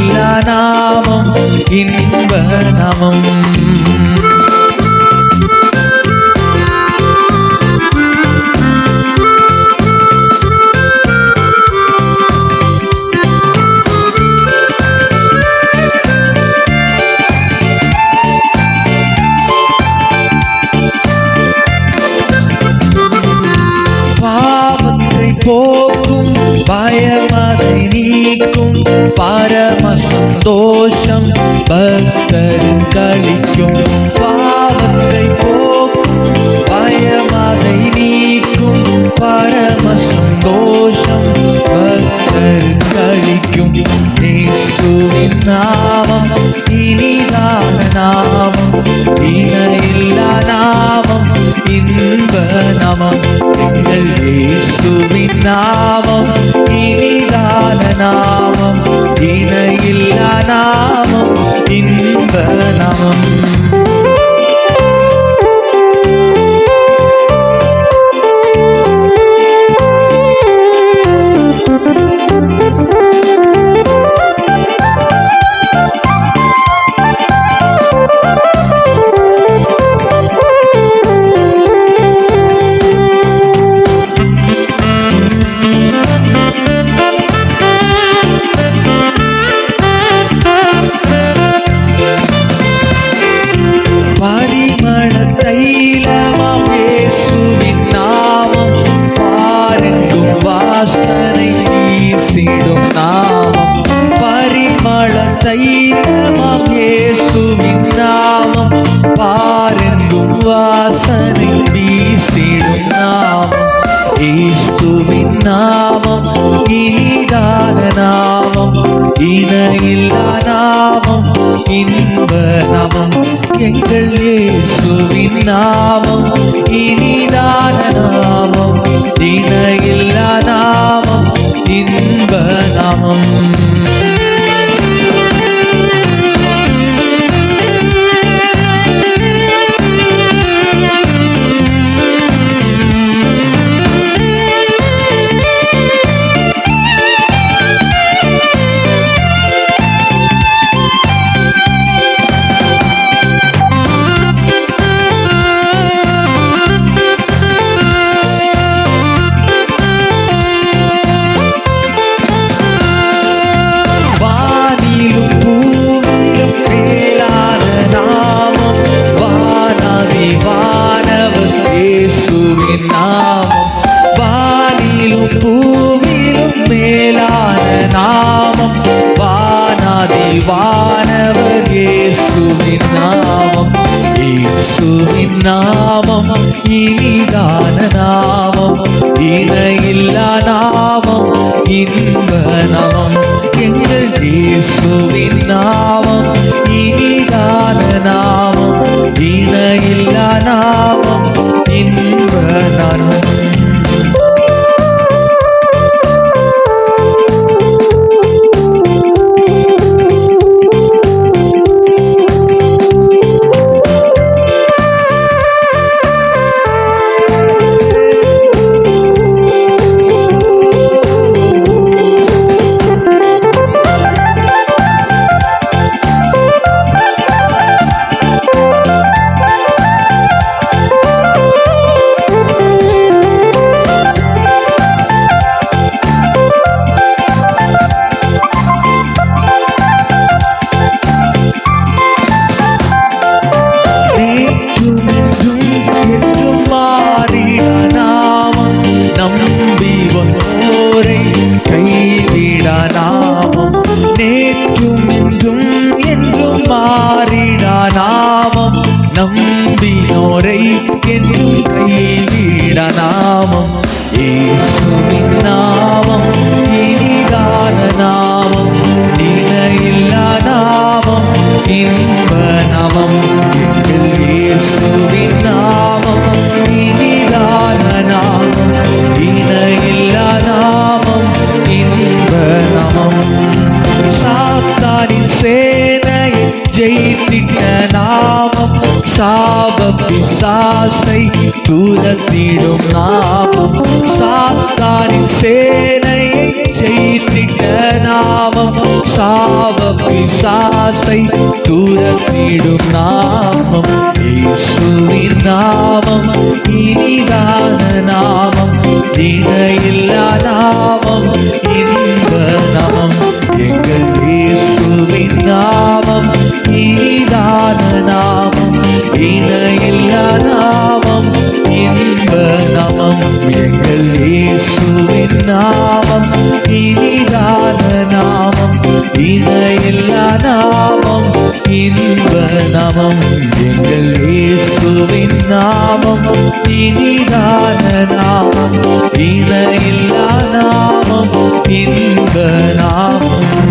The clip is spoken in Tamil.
இல்லா நாமம் இன்ப நாமம். போக்கும் பயமதை நீக்கும் பரம சந்தோஷம் பக்தருக்களிக்கும். பாவத்தை போக்கும் பயமதை நீக்கும் பரம சந்தோஷம் பக்தருக்களிக்கும். இயேசுவின் நாமம் இனிதான நாமம், இணையில்லா நாமம், இன்ப நாமம். எங்கள் இயேசுவின் நாமம் இனிதான நாமம், இணையில்லா நாமம், இன்ப நாமம். பரிமள தைலமாம் இயேசுவின் நாமம், பாரெங்கும் வாசனை வீசிடும் நாமம். பரிமள தைலமாம் இயேசுவின் நாமம், பாரெங்கும் வாசனை வீசிடும் நாமம். இயேசுவின் நாமம் இனிதான நாமம், இணையில்லா நாமம், இன்ப நாமம். எங்கள் இயேசுவின் நாமம் இனிதான நாமம், இணையில்லா நாமம், இன்ப நாமம். வானிலும் பூவிலும் மேலான நாமம், வானாதி வானவர் இயேசுவின் நாமம். இயேசுவின் நாமம் இனிதான நாமம், இணையில்லா நாமம், இன்ப நாமம். எங்கள் இயேசுவின் நாமம் இனிதான நாமம், இணையில்லா நாமம், இன்ப நாமம். நம்பி வந்தோரை கைவிடா நாமம், நேற்றும் இன்றும் என்றும் மாறிடா நாமம். நம்பினோரை என்றும் கைவிடா நாமம். இயேசுவின் நாமம் இனிதான நாமம், இணையில்லா நாமம், இன்ப நாமம். எங்கள் இயேசுவின் நாமம் இனிதான நாமம், இணையில்லா நாமம், இன்ப நாமம். சாத்தானின் சேனையை ஜெயித்திட்ட நாமம், சாப பிசாசை துரத்திடும் நாமம். சாத்தானின் சேனையை ஜெயித்திட்ட நாமம் சாப பிசாசை துரத்திடும் நாமம் இயேசுவின் நாமம் இனிதான நாமம் இணையில்லா நாமம் இன்ப நாமம் எங்கள் இயேசுவின் நாமம் இனிதான நாமம் இணையில்லா நாமம் இன்ப நாமம் எங்கள் இயேசுவின் நாமம் இனிதான நாமம் இணையில்லா நாமம் இன்ப நாமம் எங்கள் இயேசுவின் நாமம் இனிதான நாமம் இணையில்லா நாமம் இன்ப நாமம்